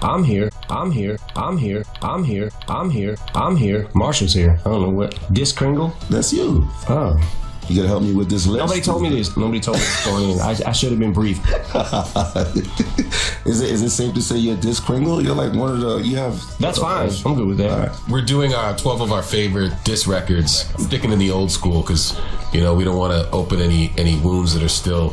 I'm here. I'm here. I'm here. I'm here. I'm here. I'm here. Marshall's here. I don't know what. Dis Kringle? That's you. Oh. You gotta help me with this list. Nobody told me this. Nobody told me this going in. I should have been briefed. Is it safe to say you're Dis Kringle? You're like one of the, you have... That's fine. I'm good with that. Right. We're doing 12 of our favorite diss records, sticking in the old school because, you know, we don't want to open any wounds that are still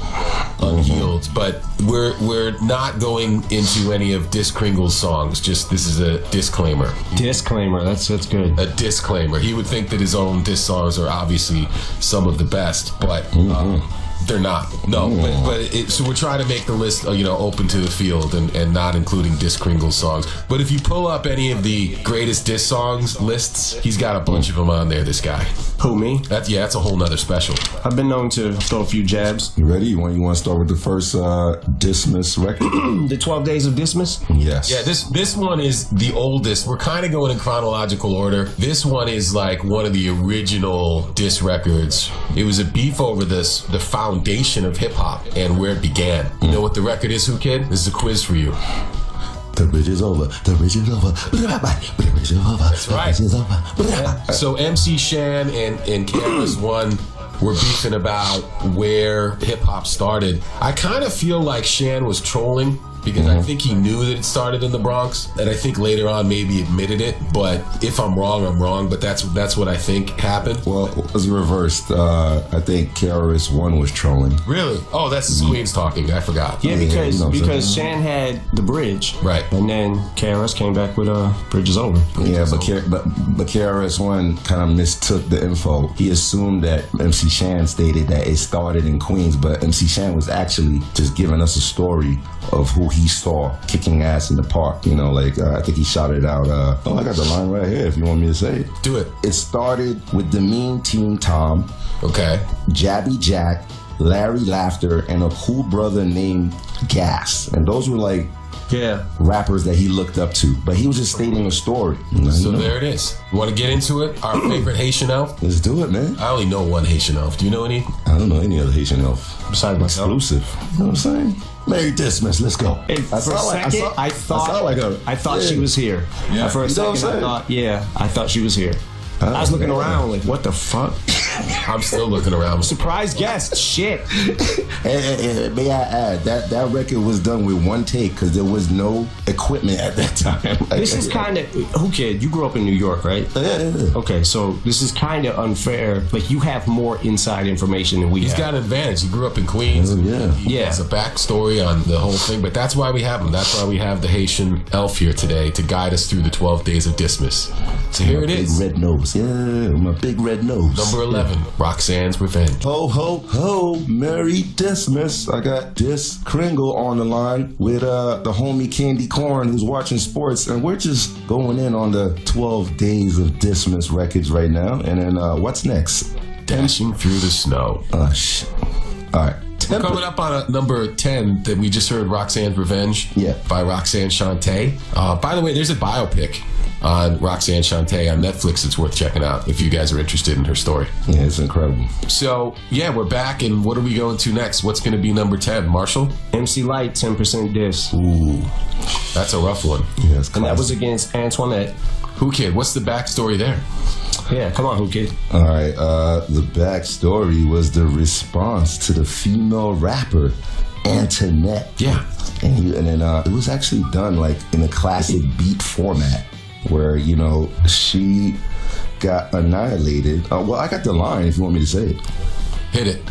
unhealed. But we're not going into any of Dis Kringle's songs. Just this is a disclaimer. Disclaimer. That's good. A disclaimer. He would think that his own diss songs are obviously some of the best, but they're not. No, so we're trying to make the list, open to the field and not including Dis Kringle's songs. But if you pull up any of the greatest diss songs lists, he's got a bunch of them on there. This guy. Who, me? That's a whole nother special. I've been known to throw a few jabs. You ready? You want to start with the first Dismiss record? The 12 Days of Dismiss? Yes. Yeah, this one is the oldest. We're kind of going in chronological order. This one is like one of the original diss records. It was a beef over the foundation of hip hop and where it began. You know what the record is, Who Kid? This is a quiz for you. The bridge is over. The bridge is over. The bridge is over. That's right. The bridge is over. Yeah. So MC Shan and KRS-One were beefing about where hip hop started. I kind of feel like Shan was trolling because I think he knew that it started in the Bronx, and I think later on maybe admitted it. But if I'm wrong, I'm wrong. But that's what I think happened. Well, it was reversed. I think KRS-One was trolling. Really? Oh, that's the Queens talking. I forgot. Yeah, because Shan had the bridge, right, and then KRS came back with Bridge is Over. But KRS-One kind of mistook the info. He assumed that MC Shan stated that it started in Queens, but MC Shan was actually just giving us a story of who he saw kicking ass in the park. I think he shouted out, I got the line right here if you want me to say it. Do it. It started with the Mean Teen Tom, okay, Jabby Jack, Larry Laughter, and a cool brother named Gas. And those were like rappers that he looked up to. But he was just stating a story. So there it is. You want to get into it? Our favorite Haitian elf? Let's do it, man. I only know one Haitian elf. Do you know any? I don't know any other Haitian elf. Besides myself. Exclusive. You know what I'm saying? Merry Dismiss, let's go. Hey, for a second, I thought she was here. Yeah. For a second, I thought she was here. I was looking around like, what the fuck? I'm still looking around. Surprise guest, shit. And may I add, that record was done with one take because there was no equipment at that time. This is kind of, Who Kid, you grew up in New York, right? Yeah. Okay, so this is kind of unfair. Like, you have more inside information than we have. He's got an advantage. He grew up in Queens. He has a backstory on the whole thing, but that's why we have him. That's why we have the Haitian elf here today to guide us through the 12 Days of Dismiss. So here it is. Big red nose. Yeah, my big red nose. Number 11, Roxanne's Revenge. Ho, ho, ho, Merry Dismiss. I got Dis Kringle on the line with the homie Candy Corn who's watching sports, and we're just going in on the 12 Days of Dismiss records right now. And then what's next? Dashing Through the Snow. Oh, shit. All right. We're coming up on a number 10 that we just heard, Roxanne's Revenge by Roxanne Shante. By the way, there's a biopic on Roxanne Shante on Netflix. It's worth checking out if you guys are interested in her story. Yeah, it's incredible. So, we're back, and what are we going to next? What's going to be number 10, Marshall? MC Lyte, 10% diss. Ooh, that's a rough one. Yeah, and that was against Antoinette. Who Kid? What's the backstory there? Yeah, come on, Who Kid. All right, the backstory was the response to the female rapper Antoinette. Yeah. And then it was actually done like in a classic beat format where, she got annihilated. Well, I got the line if you want me to say it. Hit it.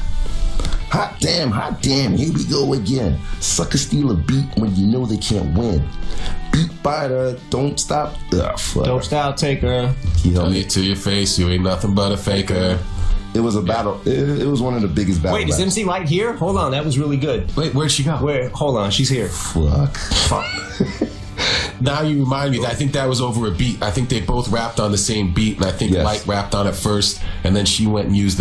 Hot damn, here we go again. Sucker steal a beat when you know they can't win. Beat biter, don't stop. Don't stop, taker. Tell you to your face, you ain't nothing but a faker. It was a battle. It was one of the biggest battles. Wait, is MC Lyte here? Hold on, that was really good. Wait, where'd she go? Hold on, she's here. Fuck. Now you remind me that I think that was over a beat. I think they both rapped on the same beat, and I think Lyte rapped on it first, and then she went and used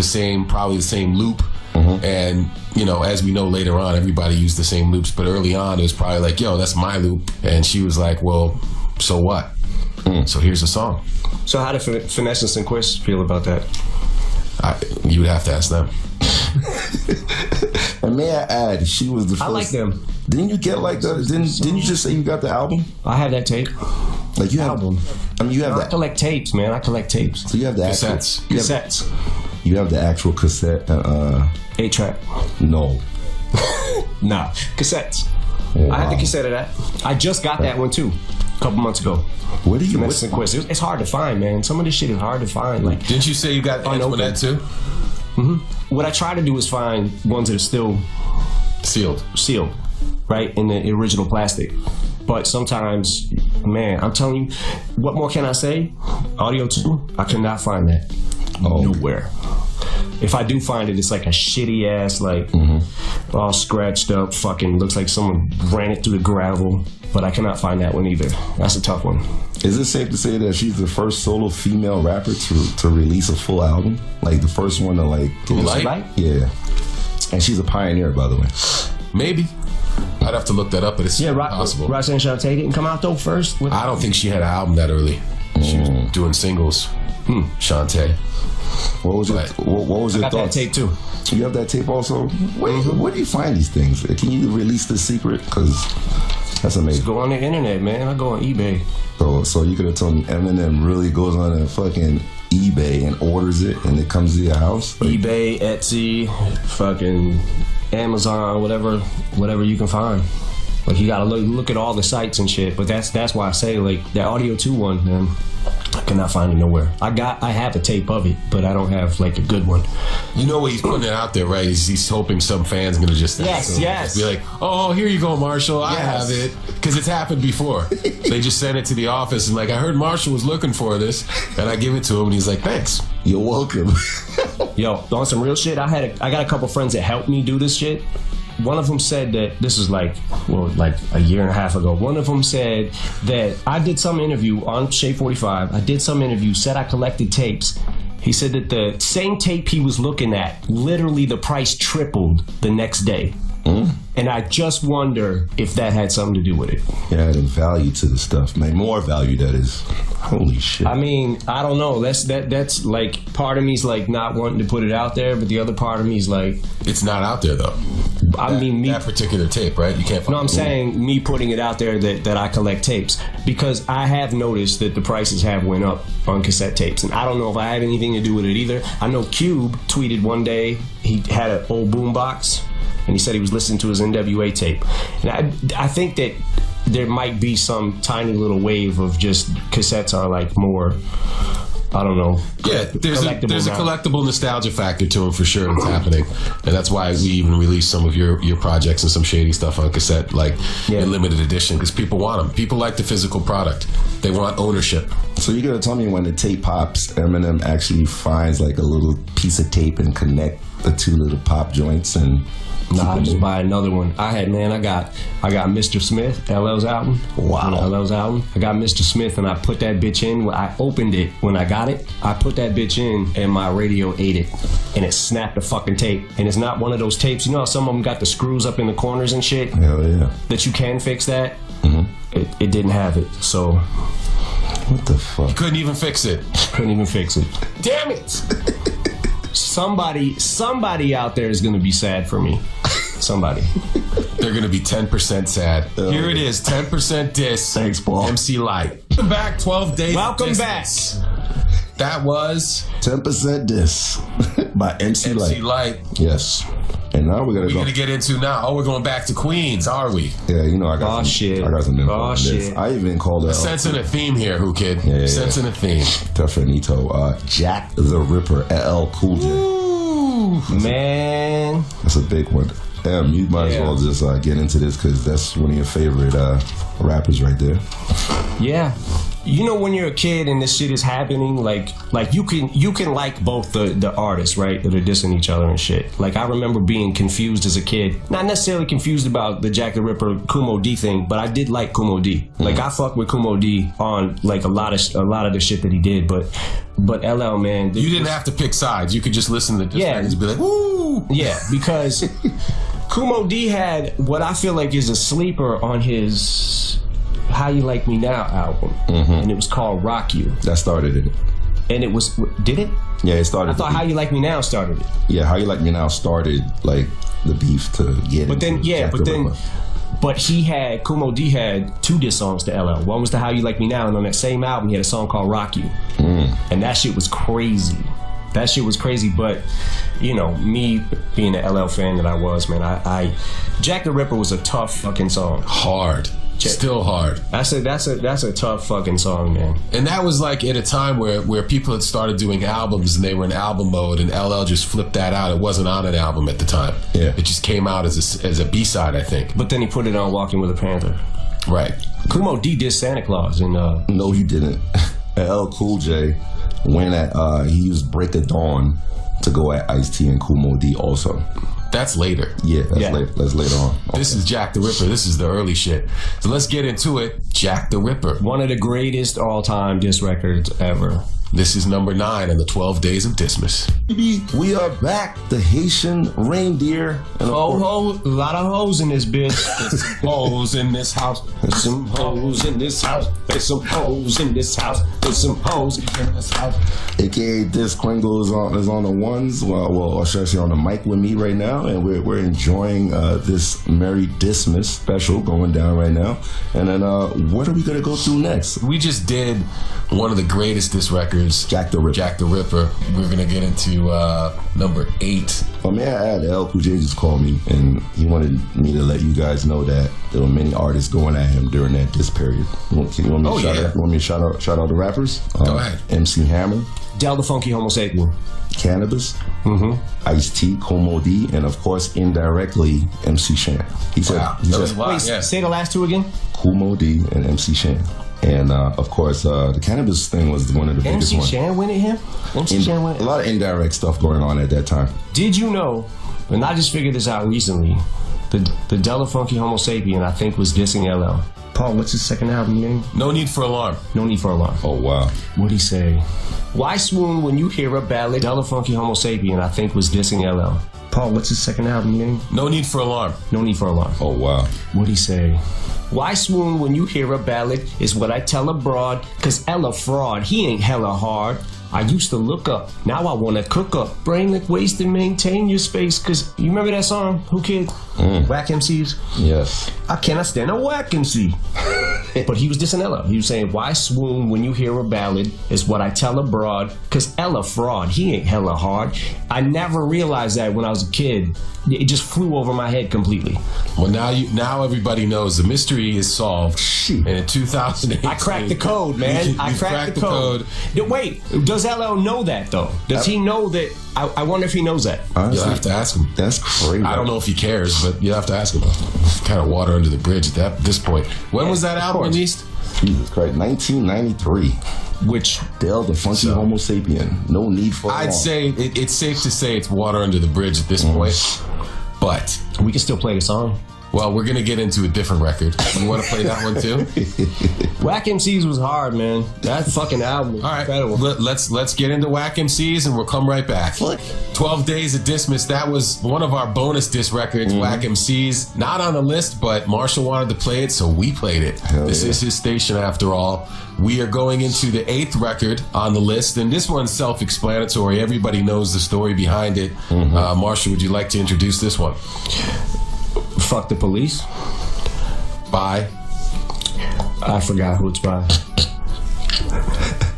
probably the same loop. And, as we know later on, everybody used the same loops, but early on it was probably like, yo, that's my loop. And she was like, well, so what? So here's the song. So how did Finesse and Quist feel about that? You would have to ask them. And may I add, she was the first. I like them. Didn't you get like the? Didn't you just say you got the album? I have that tape. Like you have album. I mean, you have that. I collect tapes, man. I collect tapes. So you have the cassettes. Cassettes. You have the actual cassette. 8-track. No. Nah, cassettes. Wow. I had the cassette of that. I just got that one too, a couple months ago. Where do you? It's hard to find, man. Some of this shit is hard to find. Like, didn't you say you got Antoinette too? Mm-hmm. What I try to do is find ones that are still sealed, right, in the original plastic. But sometimes, man, I'm telling you, what more can I say? Audio 2, I cannot find that nowhere. If I do find it, it's like a shitty ass, like all scratched up, fucking looks like someone ran it through the gravel. But I cannot find that one either. That's a tough one. Is it safe to say that she's the first solo female rapper to release a full album? Like the first one to like... Lyte? Yeah. And she's a pioneer, by the way. Maybe. I'd have to look that up, but it's possible. Roxanne Shante didn't come out though first? I don't think she had an album that early. She was doing singles. Shante. What was your thoughts? I got that tape too. You have that tape also? Where do you find these things? Can you release the secret? Because that's amazing. Just go on the internet, man. I go on eBay. So you could have told me Eminem really goes on a fucking eBay and orders it and it comes to your house? Like, eBay, Etsy, fucking Amazon, whatever you can find. Like, you gotta look at all the sites and shit. But that's why I say, like, that Audio 2 one, man, I cannot find it nowhere. I have a tape of it, but I don't have like a good one. You know what he's putting it out there, right? He's hoping some fans gonna just yes. be like, oh, here you go, Marshall, I have it, because it's happened before. They just sent it to the office and like, I heard Marshall was looking for this, and I give it to him, and he's like, thanks. You're welcome. Yo, on some real shit, I got a couple friends that helped me do this shit. One of them said that, this is like a year and a half ago. One of them said that I did some interview on Shade45. I did some interview, said I collected tapes. He said that the same tape he was looking at, literally the price tripled the next day. And I just wonder if that had something to do with it. Yeah, adding value to the stuff, man. More value, that is. Holy shit. I mean, I don't know. That's like, part of me's like not wanting to put it out there, but the other part of me's like, it's not out there though. That particular tape, right? You can't find it. No, I'm saying me putting it out there that I collect tapes, because I have noticed that the prices have went up on cassette tapes, and I don't know if I have anything to do with it either. I know Cube tweeted one day he had an old boombox, and he said he was listening to his N.W.A. tape. And I think that there might be some tiny little wave of just cassettes are like more, I don't know. Yeah, there's a collectible nostalgia factor to them for sure that's happening. And that's why we even released some of your projects and some shady stuff on cassette, like in limited edition, because people want them. People like the physical product. They want ownership. So you're going to tell me when the tape pops, Eminem actually finds like a little piece of tape and connect the two little pop joints and... Nah, I just buy another one. I got Mr. Smith, LL's album. Wow. LL's album. I got Mr. Smith and I put that bitch in. I opened it when I got it. I put that bitch in and my radio ate it. And it snapped the fucking tape. And it's not one of those tapes. You know how some of them got the screws up in the corners and shit? Hell yeah. That you can fix that? It didn't have it. So... What the fuck? You couldn't even fix it. Couldn't even fix it. Damn it! Somebody out there is gonna be sad for me. Somebody. They're gonna be 10% sad. Here it is, 10% diss. Thanks, Paul. MC Lyte. Welcome back, 12 days. Welcome back. That was 10% diss by MC Lyte. Yes. And now we're gonna get into now. Oh, we're going back to Queens, are we? Yeah, you know I got some info on this. I even called it. Sensing a theme here, who kid? Yeah. Sensing a theme. Definito. Jack the Ripper, LL Cool J. Ooh, man, that's a big one. Damn, you might as well just get into this because that's one of your favorite rappers right there. Yeah. You know, when you're a kid and this shit is happening, like you can like both the artists, right, that are dissing each other and shit. Like, I remember being confused as a kid, not necessarily confused about the Jack the Ripper Kumo D thing, but I did like Kumo D. Like, I fucked with Kumo D on like a lot of the shit that he did, but LL, man, you didn't have to pick sides. You could just listen to the and be like, woo, yeah, because Kumo D had what I feel like is a sleeper on his How You Like Me Now album, and it was called Rock You. That started it. And it was, did it? Yeah, it started. I thought How You Like Me Now started it. Yeah, How You Like Me Now started like the beef to get. But then, But Kumo D had 2 diss songs to LL. One was the How You Like Me Now, and on that same album, he had a song called Rock You. And that shit was crazy. That shit was crazy, but, you know, me being the LL fan that I was, man, Jack the Ripper was a tough fucking song. Hard. Still hard. That's a tough fucking song, man. And that was like at a time where people had started doing albums and they were in album mode, and LL just flipped that out. It wasn't on an album at the time. Yeah. It just came out as a B-side, I think. But then he put it on Walking with a Panther. Right. Kumo D did Santa Claus, and No, he didn't. LL Cool J he used Break of Dawn to go at Ice-T and Kumo D also. That's later. Yeah, that's later on. Okay. This is Jack the Ripper. This is the early shit. So let's get into it. Jack the Ripper. one of the greatest all-time diss records ever. This is number 9 in the 12 Days of Dismas. We are back. The Haitian reindeer. And a lot of hoes in this bitch. There's some hoes in this house. There's some hoes in this house. There's some hoes in this house. There's some hoes in this house. AKA Dis Kringle is on the ones, or should I say on the mic with me right now, and we're enjoying this Merry Dismas special going down right now. And then what are we gonna go through next? We just did one of the greatest diss records, Jack the Ripper. We're gonna get into number 8. Well, may I add, LL Cool J just called me and he wanted me to let you guys know that there were many artists going at him during that diss period. You want me to shout out the rappers? Go ahead. MC Hammer, Del the Funky Homosapien, Cannabis, Ice-T, Kumo D, and of course indirectly MC Shan. He said, say the last 2 again. Kumo D and MC Shan. And of course, the Cannabis thing was one of the biggest ones. MC Shan went at him? A lot of indirect stuff going on at that time. Did you know, and I just figured this out recently, the Del the Funky Homosapien, I think, was dissing LL. Paul, what's his second album name? No Need for Alarm. No Need for Alarm. Oh, wow. What'd he say? Why swoon when you hear a ballad? Del the Funky Homosapien, I think, was dissing LL. Paul, what's his second album name? No Need for Alarm. No Need for Alarm. Oh, wow. What'd he say? Why swoon when you hear a ballad is what I tell abroad, cause Ella fraud, he ain't hella hard. I used to look up, now I wanna cook up. Brain like waste and maintain your space, cause you remember that song, Who Kid? Whack MCs? Yes. I cannot stand a whack MC. But he was dissing Ella. He was saying, why swoon when you hear a ballad is what I tell abroad, cause Ella fraud, he ain't hella hard. I never realized that when I was a kid. It just flew over my head completely. Well, now everybody knows the mystery is solved. Shit. And in 2008, I cracked the code, man. I cracked the code. Wait, does LL know that though? Does he know that? I wonder if he knows that. Honestly, you'll have to ask him. That's crazy. I don't know if he cares, but you'll have to ask him. Kind of water under the bridge at this point. When was that album released? Jesus Christ, 1993. Which Del the Funky Homosapien. No Need for Alarm. I'd say it's safe to say it's water under the bridge at this point. But we can still play the song. Well, we're gonna get into a different record. You want to play that one too? Whack MCs was hard, man. That fucking album was incredible. Let's get into Whack MCs and we'll come right back. 12 Days of Dismas. That was one of our bonus disc records. Whack MCs, not on the list, but Marshall wanted to play it, so we played it. This is his station after all. We are going into the 8th record on the list, and this one's self-explanatory. Everybody knows the story behind it. Marshall, would you like to introduce this one? Fuck the Police. By? I forgot who it's by.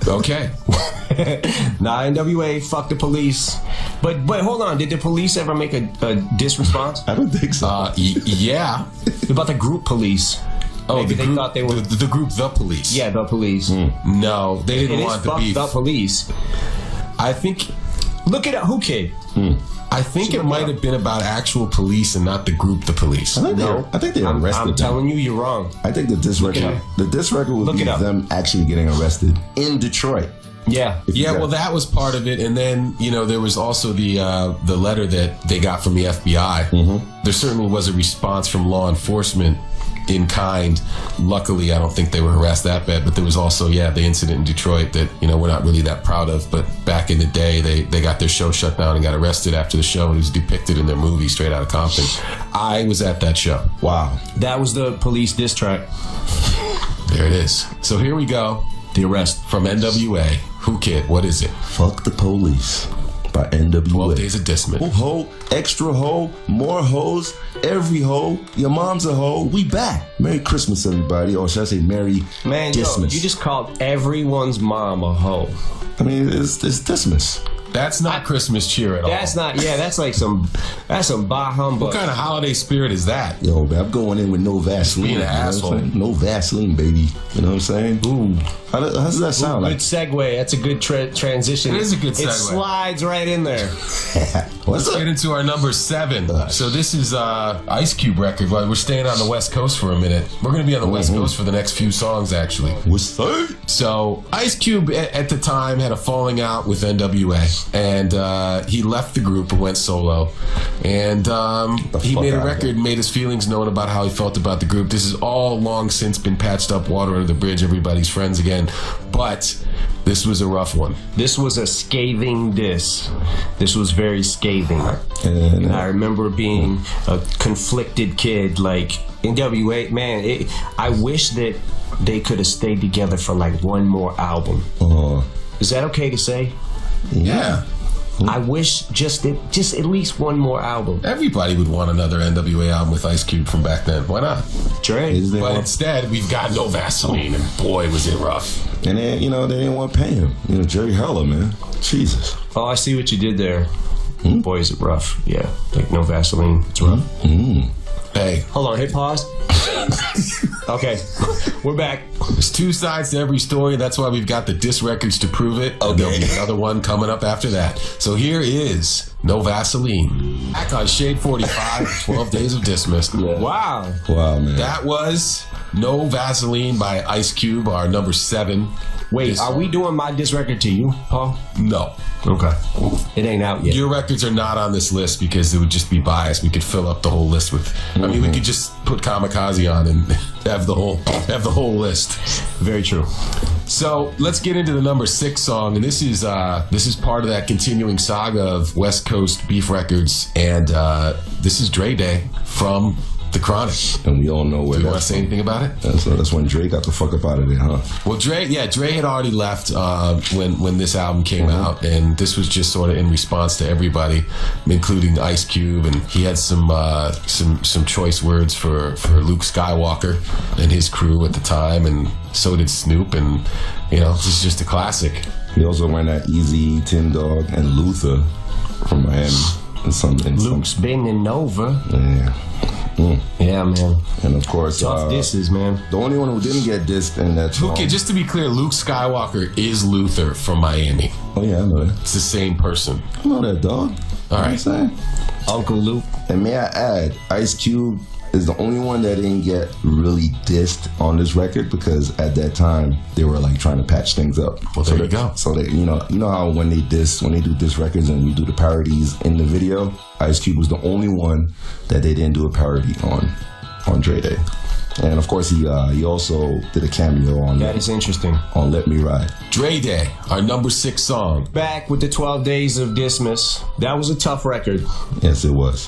Okay. Nah, N.W.A, Fuck the Police. But hold on, did the Police ever make a diss response? I don't think so. Yeah. About the group Police. Oh, maybe they thought they were the group The Police. Yeah, The Police. No, they didn't want the beef. The Police. I think. Look it up. Who Kid? I think it might have been about actual police and not the group The Police. I think they arrested them. I'm telling you, you're wrong. I think the diss record would be them actually getting arrested in Detroit. Yeah. Well, that was part of it, and then there was also the letter that they got from the FBI. There certainly was a response from law enforcement in kind. Luckily, I don't think they were harassed that bad, but there was also the incident in Detroit that we're not really that proud of. But back in the day, they got their show shut down and got arrested after the show, and it was depicted in their movie Straight Outta Compton. I was at that show. Wow. That was the Police diss track. There it is. So here we go. The arrest from N.W.A. Who Kid? What is it? Fuck the Police by N.W.A. 12 Days of Dismas. Ho, extra ho, more hoes, every ho. Your mom's a hoe. We back. Merry Christmas, everybody. Or should I say Merry Dismas? You just called everyone's mom a hoe. I mean, it's Dismas. That's not Christmas cheer at all. That's not. Yeah, that's some bah humbug. What kind of holiday spirit is that? Yo, man, I'm going in with no Vaseline. Being an asshole. No Vaseline, baby. You know what I'm saying? Ooh. How does that sound like? Good segue. That's a good transition. It is a good segue. It slides right in there. Let's get into our number 7. So this is Ice Cube record. We're staying on the West Coast for a minute. We're going to be on the West Coast for the next few songs, actually. What's that? So Ice Cube at the time had a falling out with N.W.A. And he left the group and went solo. And he made a record, made his feelings known about how he felt about the group. This is all long since been patched up, water under the bridge, everybody's friends again. But this was a rough one. This was a scathing diss. This was very scathing. And I remember being a conflicted kid, like N.W.A. Man, I wish that they could have stayed together for like one more album. Is that okay to say? Yeah. I wish just at least one more album. Everybody would want another N.W.A. album with Ice Cube from back then. Why not? Dre. But instead, we've got No Vaseline, and boy, was it rough. And then, they didn't want to pay him. Jerry Heller, man. Jesus. Oh, I see what you did there. Boy, is it rough. Yeah, like No Vaseline. It's rough. Hey. Hold on, hit pause. Okay, we're back. There's 2 sides to every story. That's why we've got the diss records to prove it. Okay. There'll be another one coming up after that. So here is No Vaseline. Back on Shade45, 12 Days of Dismas. Yeah. Wow, man. That was No Vaseline by Ice Cube, our number 7. Wait, are we doing my diss record to you, Paul? No. Okay. It ain't out yet. Your records are not on this list because it would just be biased. We could fill up the whole list with. I mean, we could just put Kamikaze on and have the whole list. Very true. So let's get into the number 6 song, and this is part of that continuing saga of West Coast beef records, and this is Dre Day from The Chronic. And we all know where. Do you want to say anything about it? That's when Dre got the fuck up out of there, huh? Well, Dre had already left when this album came out, and this was just sort of in response to everybody, including Ice Cube, and he had some choice words for Luke Skywalker and his crew at the time, and so did Snoop, and this is just a classic. He also went at Eazy, Tim Dog, and Luther from Miami. Luke's bending over. Yeah. Yeah, man. And of course, tough disses, man. The only one who didn't get dissed in that song. Okay, just to be clear, Luke Skywalker is Luther from Miami. Oh yeah, I know that. It's the same person. I know that, dog. All right. You know what I'm saying? Uncle Luke. And may I add, Ice Cube is the only one that didn't get really dissed on this record because at that time they were like trying to patch things up. Well, there you go. So they, you know how when they do diss records and you do the parodies in the video, Ice Cube was the only one that they didn't do a parody on Dre Day. And of course he also did a cameo on that is interesting on Let Me Ride. Dre Day, our number 6 song. Back with the 12 Days of Dismas. That was a tough record. Yes, it was.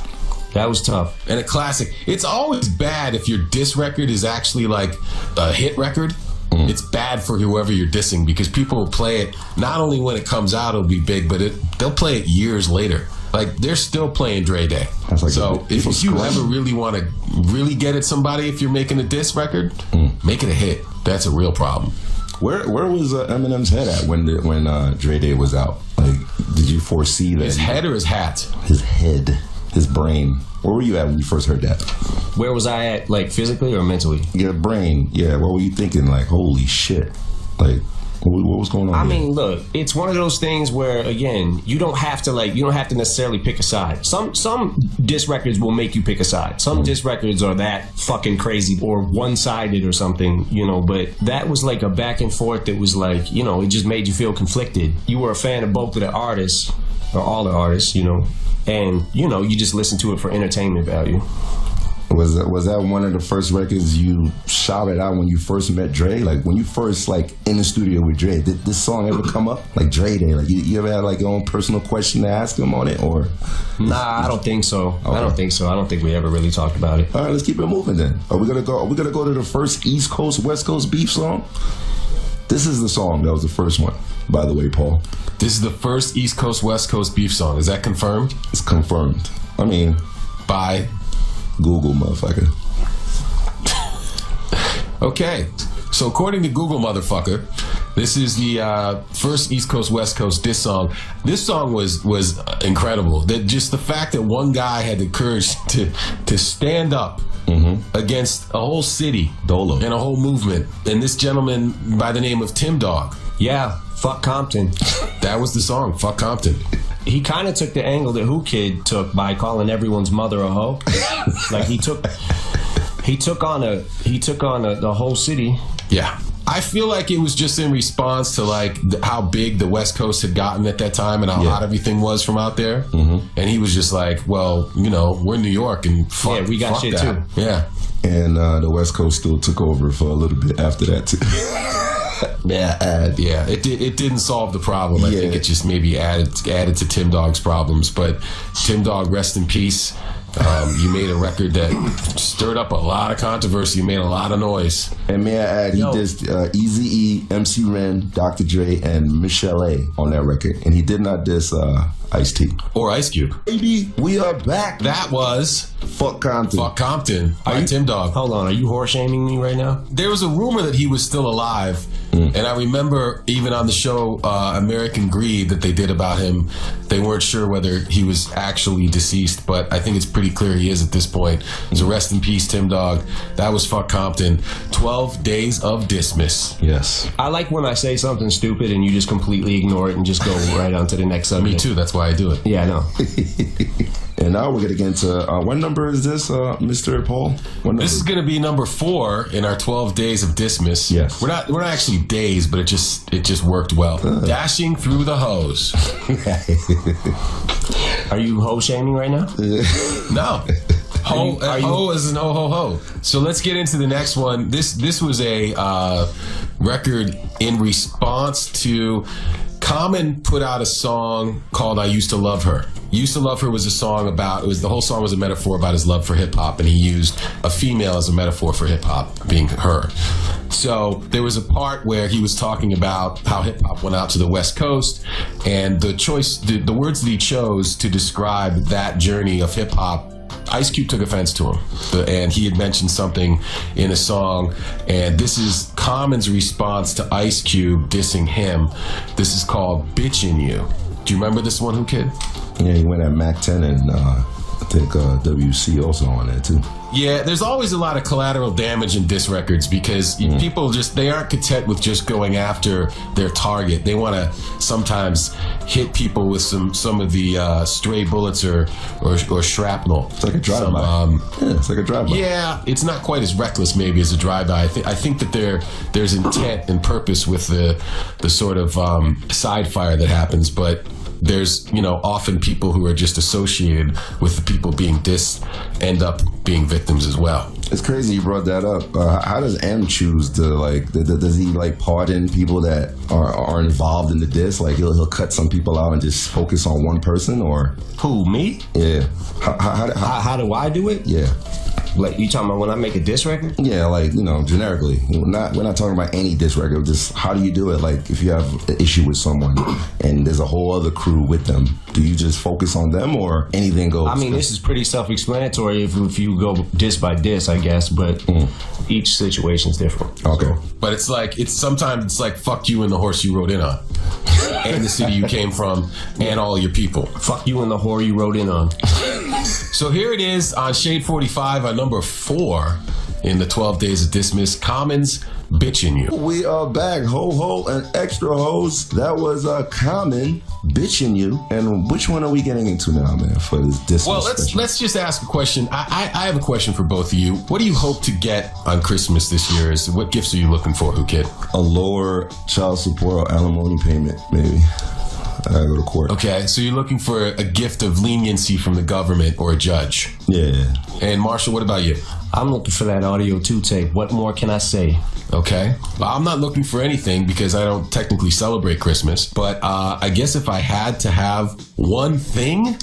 That was tough. And a classic. It's always bad if your diss record is actually like a hit record. It's bad for whoever you're dissing because people will play it not only when it comes out it'll be big, but they'll play it years later. Like they're still playing Dre Day. Like so if you ever really want to really get at somebody, if you're making a diss record, make it a hit. That's a real problem. Where was Eminem's head at when Dre Day was out? Like, did you foresee that? His head or his hat? His head. His brain. Where were you at when you first heard that? Where was I at, like physically or mentally? Your brain. Yeah. What were you thinking? Like, holy shit. Like, what was going on? I mean, look, it's one of those things where, again, you don't have to necessarily pick a side. Some diss records will make you pick a side. Some diss records are that fucking crazy or one-sided or something, but that was like a back and forth that was like, it just made you feel conflicted. You were a fan of both of the artists, or all the artists, and you just listen to it for entertainment value. Was that one of the first records you shouted out when you first met Dre? Like when you first in the studio with Dre, did this song ever come up? Like Dre Day, like you ever had like your own personal question to ask him on it, or? Nah, I don't think so. Okay. I don't think so. I don't think we ever really talked about it. All right, let's keep it moving then. Are we gonna go to the first East Coast West Coast beef song? This is the song. That was the first one, by the way, Paul. This is the first East Coast, West Coast beef song. Is that confirmed? It's confirmed. I mean, by Google, motherfucker. Okay. So according to Google, motherfucker, this is the first East Coast, West Coast diss song. This song was incredible. Just the fact that one guy had the courage to stand up against a whole city Dolo and a whole movement. And this gentleman by the name of Tim Dog. Yeah, fuck Compton. That was the song, Fuck Compton. He kind of took the angle that Whoo Kid took by calling everyone's mother a hoe. Like he took on the whole city. Yeah. I feel like it was just in response to like how big the West Coast had gotten at that time and how hot everything was from out there. And he was just like, well, you know, we're in New York and fuck, we got shit that. too. Yeah. And the West Coast still took over for a little bit after that too. Yeah, it didn't solve the problem. I think it just maybe added to Tim Dog's problems. But Tim Dog, rest in peace. You made a record that stirred up a lot of controversy. You made a lot of noise. And may I add, he did Eazy-E, MC Ren, Dr. Dre, and Michelle A on that record. And he did not diss Ice-T. Or Ice Cube. Baby, we are back. That was Fuck Compton. Fuck Compton by Tim Dog. Hold on, are you horse shaming me right now? There was a rumor that he was still alive. And I remember even on the show American Greed that they did about him, they weren't sure whether he was actually deceased, but I think it's pretty clear he is at this point. So rest in peace, Tim Dog. That was Fuck Compton. 12 days of dismiss. Yes. I like when I say something stupid and you just completely ignore it and just go right on to the next subject. Me too, that's why I do it. Yeah, I know. And now we're going to get into, what number is this, Mr. Paul? This is going to be number 4 in our 12 days of dismiss. Yes. We're not actually days, but it just worked well. Dashing through the hose. Are you hoe shaming right now? No. Ho is an ho ho ho. So let's get into the next one. This was a record in response to Common put out a song called I Used to Love Her. Used to Love Her was a song about, the whole song was a metaphor about his love for hip hop, and he used a female as a metaphor for hip hop, being her. So there was a part where he was talking about how hip hop went out to the West Coast, and the words that he chose to describe that journey of hip hop, Ice Cube took offense to him, and he had mentioned something in a song, and this is Common's response to Ice Cube dissing him. This is called Bitchin' You. Do you remember this one, Whoo Kid? Yeah, he went at Mac 10 and I think W.A.C.K also on there too. Yeah, there's always a lot of collateral damage in diss records because people they aren't content with just going after their target. They want to sometimes hit people with some of the stray bullets or shrapnel. It's like a drive-by. It's like a drive-by. Yeah, it's not quite as reckless maybe as a drive-by. I think that there's intent and purpose with the sort of side fire that happens, but there's, often people who are just associated with the people being dissed end up being victims as well. It's crazy you brought that up. How does M choose to, does he, pardon people that are involved in the diss? Like, he'll cut some people out and just focus on one person, or? Who, me? Yeah. How do I do it? Yeah. Like, you talking about when I make a diss record? Yeah, generically. We're not talking about any diss record. Just how do you do it? Like, if you have an issue with someone and there's a whole other crew with them, do you just focus on them or anything goes? I mean, this is pretty self-explanatory if you go diss by diss, I guess, but each situation's different. Okay. So. But sometimes it's like fuck you and the horse you rode in on. And the city you came from and all your people. Fuck you and the whore you rode in on. So here it is on Shade45 on number 4 in the 12 Days of Dismiss. Common's Bitchin' You. We are back, ho and extra hoes. That was Common Bitchin' You. And which one are we getting into now, man, for this dismiss? Well, let's just ask a question. I have a question for both of you. What do you hope to get on Christmas this year? What gifts are you looking for, Whoo Kid? A lower child support or alimony payment, maybe. I gotta go to court. Okay, so you're looking for a gift of leniency from the government or a judge. Yeah. And Marshall, what about you? I'm looking for that audio 2 tape. What more can I say? Okay. Well, I'm not looking for anything because I don't technically celebrate Christmas. But I guess if I had to have one thing,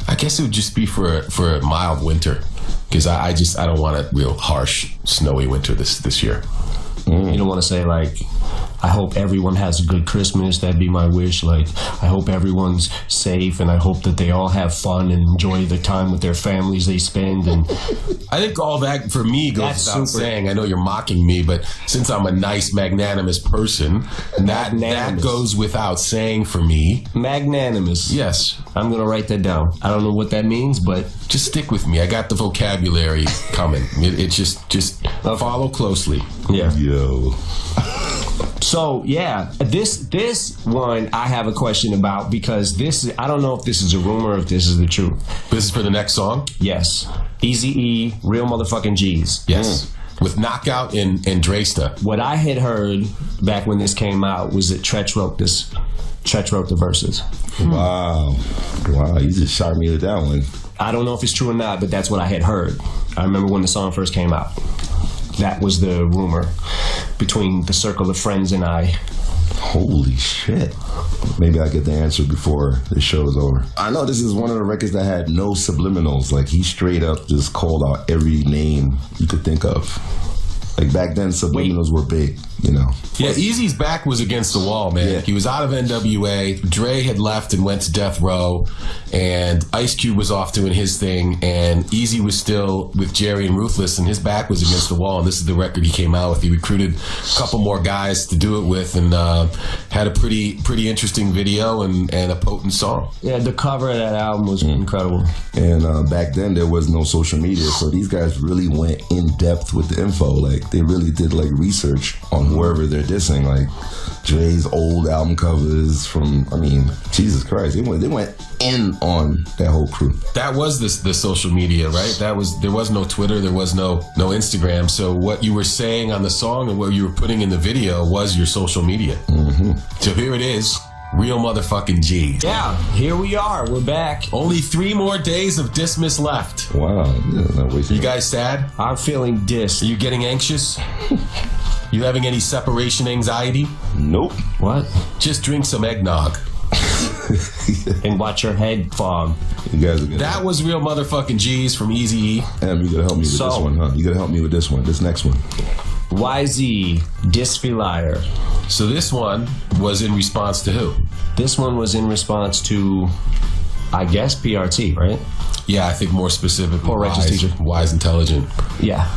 I guess it would just be for a mild winter. Because I don't want a real harsh, snowy winter this year. You don't want to say like, I hope everyone has a good Christmas. That'd be my wish. Like, I hope everyone's safe, and I hope that they all have fun and enjoy the time with their families they spend. And I think all that for me goes without saying. I know you're mocking me, but since I'm a nice, magnanimous person, that goes without saying for me. Magnanimous. Yes. I'm going to write that down. I don't know what that means, but just stick with me. I got the vocabulary coming. It's just follow closely. Yeah. Yo. So yeah, this one I have a question about, because I don't know if this is a rumor or if this is the truth. This is for the next song? Yes. Eazy-E, Real Motherfucking G's. Yes. With Knockout and Dresta. What I had heard back when this came out was that Tretch wrote the verses. Wow. You just shot me with that one. I don't know if it's true or not, but that's what I had heard. I remember when the song first came out. That was the rumor between the circle of friends and I. Holy shit. Maybe I get the answer before the show is over. I know this is one of the records that had no subliminals. Like, he straight up just called out every name you could think of. Like, back then, subliminals were big, you know. Yeah, Eazy's back was against the wall, man. Yeah. He was out of N.W.A. Dre had left and went to Death Row, and Ice Cube was off doing his thing, and Eazy was still with Jerry and Ruthless, and his back was against the wall, and this is the record he came out with. He recruited a couple more guys to do it with, and had a pretty interesting video and a potent song. Yeah, the cover of that album was incredible. And back then, there was no social media, so these guys really went in depth with the info. Like, they really did like research on whoever they're dissing, like Dre's old album covers from, I mean, Jesus Christ, they went in on that whole crew. That was the social media, right? There was no Twitter, there was no Instagram. So what you were saying on the song and what you were putting in the video was your social media. Mm-hmm. So here it is. Real Motherfucking G's. Yeah, here we are. We're back. Only 3 more days of Dismiss left. Wow. You guys sad? I'm feeling dissed. Are you getting anxious? You having any separation anxiety? Nope. What? Just drink some eggnog. And watch your head fog. You guys are good. That was Real Motherfucking G's from Eazy-E. Em, you gotta help me with this one, huh? You gotta help me with this one, this next one. YZ, Disfilier. So this one was in response to who? This one was in response to, I guess, PRT, right? Yeah, I think more specifically, Poor Righteous Teacher. Wise Intelligent. Yeah.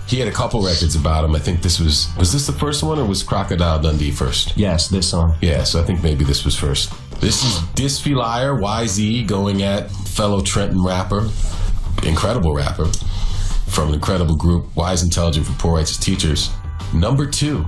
He had a couple records about him. I think this was this the first one, or was Crocodile Dundee first? Yes, this song. Yeah, so I think maybe this was first. This is Disfilier, YZ, going at fellow Trenton rapper, incredible rapper, from an incredible group, Wise Intelligent from Poor Righteous Teachers. Number 2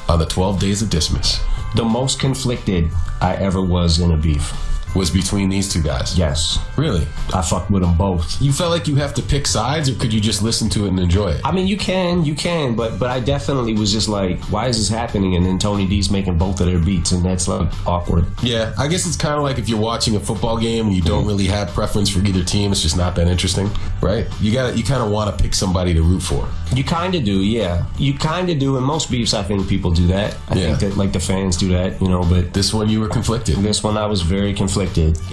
on the 12 Days of Dismiss. The most conflicted I ever was in a beef was between these two guys. Yes. Really? I fucked with them both. You felt like you have to pick sides, or could you just listen to it and enjoy it? I mean, you can, but I definitely was just like, why is this happening? And then Tony D's making both of their beats, and that's like awkward. Yeah, I guess it's kind of like if you're watching a football game and you don't really have preference for either team, it's just not that interesting, right? You kind of want to pick somebody to root for. You kind of do, yeah. You kind of do, and most beefs, I think people do that. I think that like the fans do that, you know, but this one you were conflicted. This one I was very conflicted.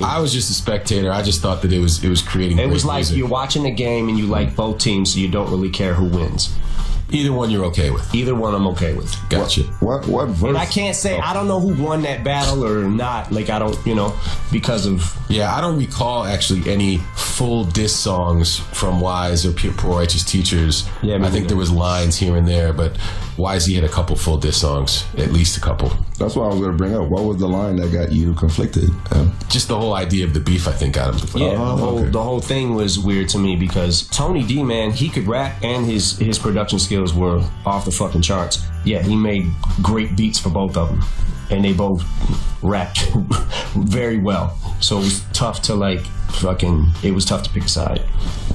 I was just a spectator. I just thought that it was creating. It was like music. You're watching a game and you like both teams, so you don't really care who wins. Either one you're okay with. Either one I'm okay with. Gotcha. What verse? And I can't say, I don't know who won that battle or not. Like, I don't, because of... Yeah, I don't recall actually any full diss songs from Wise or Poor Righteous Teachers. Yeah, I think there was lines here and there, but YZ had a couple full diss songs. At least a couple. That's what I was going to bring up. What was the line that got you conflicted? Just the whole idea of the beef, I think, got him conflicted. Yeah, the whole thing was weird to me because Tony D, man, he could rap and his production skills were off the fucking charts. Yeah, he made great beats for both of them, and they both rapped very well. So it was tough to it was tough to pick a side.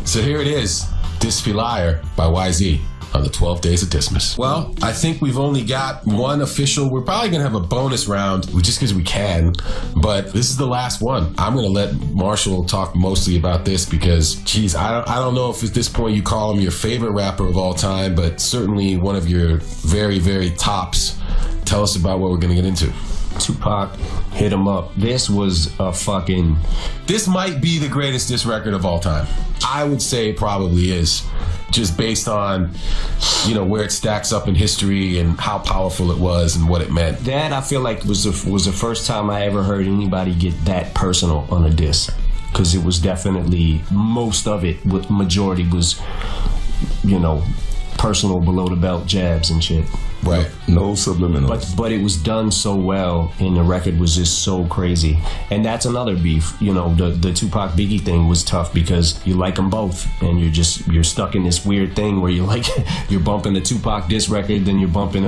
So here it is, Disfilier by YZ on the 12 Days of Dismiss. Well, I think we've only got one official. We're probably going to have a bonus round just because we can, but this is the last one. I'm going to let Marshall talk mostly about this because, geez, I don't know if at this point you call him your favorite rapper of all time, but certainly one of your very, very tops. Tell us about what we're going to get into. Tupac, Hit 'Em Up. This was This might be the greatest diss record of all time. I would say it probably is. just based on, you know, where it stacks up in history and how powerful it was and what it meant. That I feel like was the first time I ever heard anybody get that personal on a diss, because it was definitely, most of it, majority was, you know, personal below the belt jabs and shit. Right. No subliminals. But it was done so well, and the record was just so crazy. And that's another beef. You know, the Tupac Biggie thing was tough because you like them both, and you're stuck in this weird thing where you're like, you're bumping the Tupac diss record, then you're bumping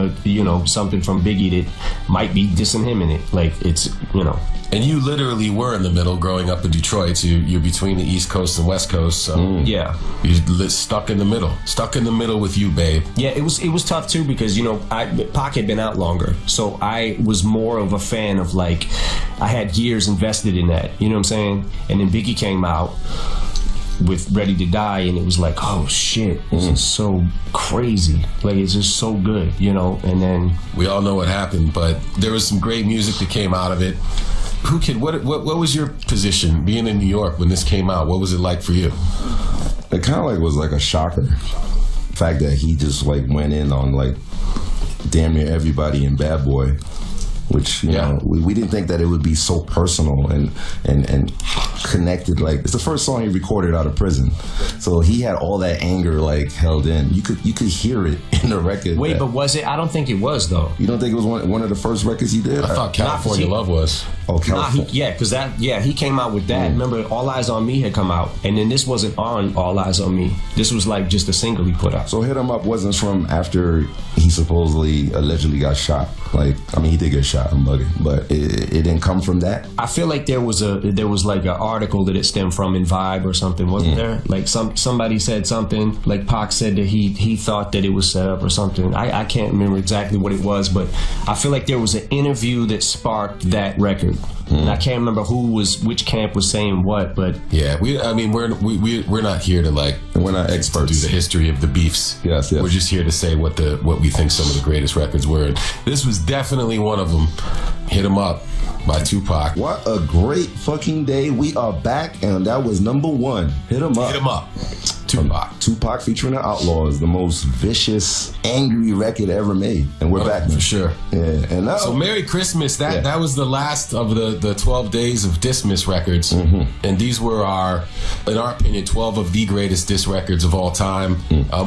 something from Biggie that might be dissing him in it. Like, it's, you know. And you literally were in the middle growing up in Detroit. So you're between the East Coast and West Coast. So yeah, you're stuck in the middle. Stuck in the middle with you, babe. Yeah, it was tough too because, you know, Pac had been out longer, so I was more of a fan of, like, I had years invested in that. You know what I'm saying? And then Biggie came out with Ready to Die, and it was like, oh shit, this is so crazy. Like, it's just so good, you know. And then we all know what happened, but there was some great music that came out of it. What was your position being in New York when this came out? What was it like for you? It kind of like was like a shocker. The fact that he just like went in on like damn near everybody in Bad Boy, which, you know, we didn't think that it would be so personal and connected. Like, it's the first song he recorded out of prison, so he had all that anger like held in. You could hear it in the record. Wait, but was it? I don't think it was, though. You don't think it was one of the first records he did? I thought California Love was. Oh, California. He came out with that. Remember, All Eyes on Me had come out, and then this wasn't on All Eyes on Me. This was like just a single he put out. So Hit 'Em Up wasn't from after he allegedly got shot. Like, I mean, he did get shot, I'm bugging, but it didn't come from that. I feel like there was like an article that it stemmed from in Vibe or something, wasn't there? Like somebody said something, like Pac said that he thought that it was set up or something. I can't remember exactly what it was, but I feel like there was an interview that sparked that record. And I can't remember which camp was saying what, but yeah, we're not here to like, we're not experts to do the history of the beefs. Yes. We're just here to say what we think some of the greatest records were. And this was definitely one of them. Hit 'Em Up by Tupac. What a great fucking day. We are back, and that was number one. Hit 'Em Up. Hit 'Em Up. Tupac featuring the Outlaws, the most vicious, angry record ever made. And we're back, man. For sure. Yeah. And now, so Merry Christmas. That was the last of the 12 days of Dismiss records. And these were in our opinion, 12 of the greatest diss records of all time.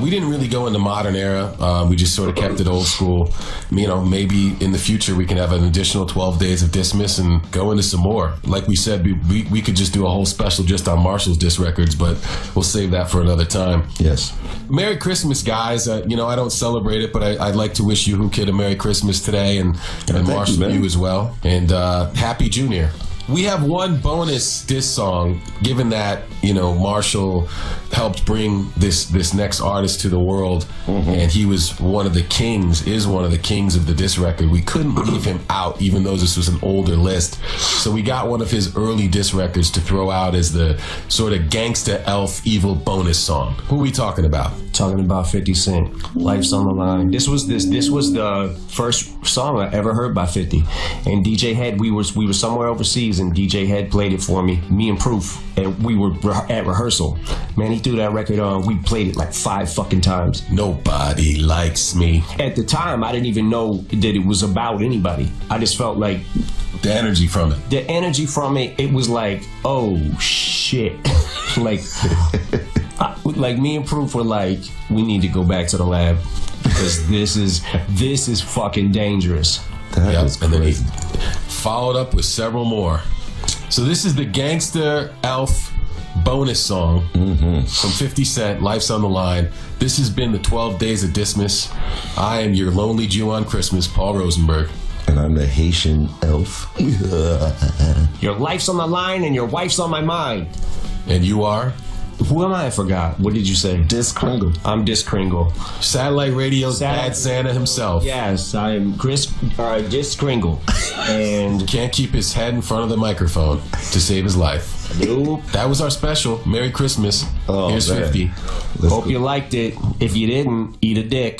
We didn't really go into modern era. We just sort of kept it old school. You know, maybe in the future we can have an additional 12 days of Dismiss and go into some more. Like we said, we could just do a whole special just on Marshall's diss records, but we'll save that for another time. Yes. Merry Christmas, guys. I don't celebrate it, but I'd like to wish you, Whoo Kid, a Merry Christmas today, and Marshall, you as well. And Happy Junior. We have one bonus diss song, given that, you know, Marshall helped bring this next artist to the world, and he was is one of the kings of the diss record. We couldn't leave him out, even though this was an older list. So we got one of his early diss records to throw out as the sort of gangsta elf evil bonus song. Who are we talking about? Talking about 50 Cent, Life's on the Line. This was the first song I ever heard by 50. And DJ Head, we were somewhere overseas, and DJ Head played it for me and Proof, and we were at rehearsal. Man, he threw that record on. We played it like 5 fucking times. Nobody likes me. At the time, I didn't even know that it was about anybody. I just felt like the energy from it. It was like, oh shit. Like me and Proof were like, we need to go back to the lab because this is fucking dangerous. And then he followed up with several more. So this is the Gangsta Elf bonus song from 50 Cent, Life's on the Line. This has been the 12 Days of Dismiss. I am your lonely Jew on Christmas, Paul Rosenberg. And I'm the Haitian elf. Your life's on the line and your wife's on my mind. And you are? Who am I? I forgot. What did you say? Dis Kringle. I'm Dis Kringle. Satellite Radio's Bad Santa himself. Yes, I'm Dis Kringle. And can't keep his head in front of the microphone to save his life. Nope. That was our special. Merry Christmas. Here's man. 50. Hope you liked it. If you didn't, eat a dick.